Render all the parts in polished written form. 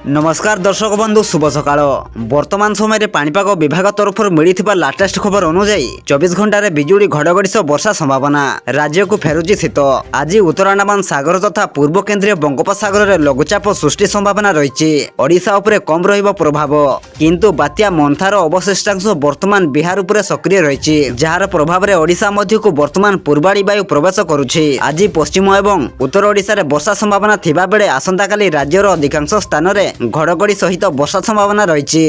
नमस्कार दर्शक बंधु शुभ सकाळ। वर्तमान समय रे पाणीपाग विभाग तरफ मिलिथिबा लाटेस्ट खबर अनुसार 24 घंटा बिजुली घड़घड़ी सह वर्षा संभावना। राज्य को फेरुची शीत। आज उत्तर अंडमान सागर तथा पूर्व केन्द्रीय बंगोपसागर में लघुचाप सृष्टि संभावना रही। ओडिशा उपरे कम रहिबो प्रभाव, किंतु बात्या मंथार अवशिष्टांश वर्तमान बिहार उपरे सक्रिय रही, जार प्रभाव रे ओडिशा मध्य को वर्तमान पूर्वाड़ी वायु प्रवेश करुछि। आज पश्चिम एवं उत्तर ओडिशा रे वर्षा संभावना थिबा बेले आसंता काली राज्यर अधिकांश स्थान रे घड़घड़ी सहित वर्षा संभावना रही।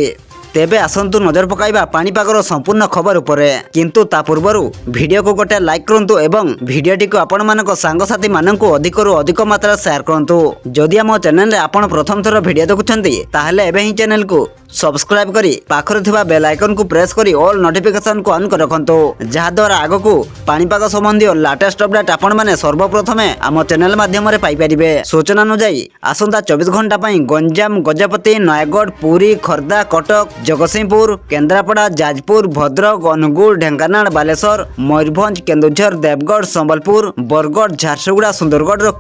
तेबे आसंतु नजर पकाइबा पाणीपागर संपूर्ण खबर उपरे, किंतु ता पूर्वरु वीडियो को गोटे लाइक करंतु एवं वीडियोटी को आपण मानक सांगसाथी माननकु अधिकरु अधिक मात्रा शेयर करंतु। जदि आम चैनल रे आपण प्रथम थर वीडियो देखुछंती ताहले एबे ही चैनल को सब्सक्राइब करी पाखरे थिबा बेल आइकन को प्रेस करी ऑल नोटिफिकेशन को ऑन कर रखंतु, जहा द्वारा आगकु पाणीपाग संबंधी लेटेस्ट अपडेट आपण माने सर्वप्रथमे आम चैनल माध्यम रे पाई परिबे। सूचना अनुसार आसंता 24 घंटा पई गंजाम, गजपति, नयगढ़, पुरी, खर्दा, कटक, जगतसिंहपुर, केन्द्रापड़ा, जाजपुर, भद्रक, अनुगुल, ढेंकानाल, बालेश्वर, मयूरभंज, केन्दुझर, देवगढ़, संबलपुर, बरगढ़, झारसुगुड़ा, सुंदरगढ़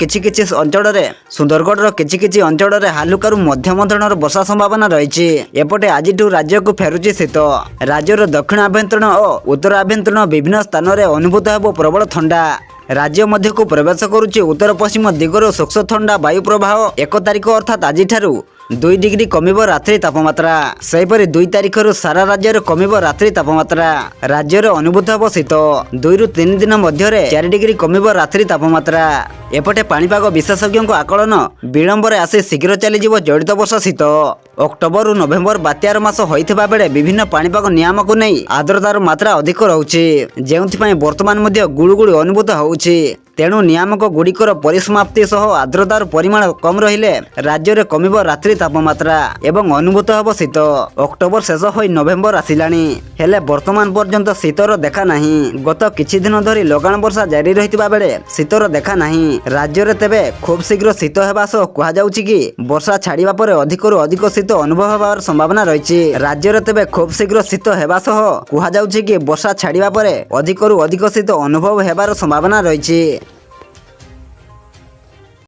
किछि अंचल हालुकारु मध्यम धरणर वर्षा संभावना रही। एपटे आज राज्य को फेरुची शीत। राज्यर दक्षिण आभ्यंतरण और उत्तर आभ्यंतरण विभिन्न स्थान में अनुभूत हो प्रबल ठंडा। राज्य मध्य को प्रवेश करुच्ची उत्तर पश्चिम दिगर सूक्ष्म ठंडा वायु प्रवाह। 1 तारिख अर्थात आज 2 डिग्री कमिब रात्रि तापमात्रा। सेहीपरि 2 तारिख सारा राज्य में कमिब रात्रि तापमात्रा। राज्य में अनुभूत हो शीत। 2 ରୁ 3 दिन मध्य 4 डिग्री कमिब रात्रि तापमात्रा। एपटे पाणीपाग विशेषज्ञ आकलन विलंबर आसी शीघ्र चलीजिव जड़ित वर्ष शीत। अक्टोबर ରୁ नवेम्बर बात्यार मास होइथिबा बेले विभिन्न पाणीपाग नियम को नहीं आर्द्रतार मात्रा अधिक रहुछि, जेउथिपाई वर्तमान मध्य गुळुगुळी अनुभूत होउछि। तेणु नियामक गुड़िकर परिसमाप्ति सह आर्द्रतार परिमाण कम रहिले राज्य में कमिब रात्रि तापमात्रा एवं अनुभूत हो शीत। अक्टोबर शेष हो नवेम्बर आसिलानी, हेले वर्तमान पर्यंत शीतर देखा नहीं। गत किछि दिन धरी लगाण वर्षा जारी रहितिबा बेले शीतर देखा नहीं राज्य में। तेबे खूब शीघ्र शीत हेबा सह कुहा जाउछि कि वर्षा छाड़िबा परे अधिकरु अधिक शीत अनुभव होबार संभावना रही। राज्य में तेबे खूब शीघ्र शीत हेबा सह कुहा जाउछि कि वर्षा छाड़िबा परे अधिकरु अधिक शीत अनुभव हेबार संभावना रही।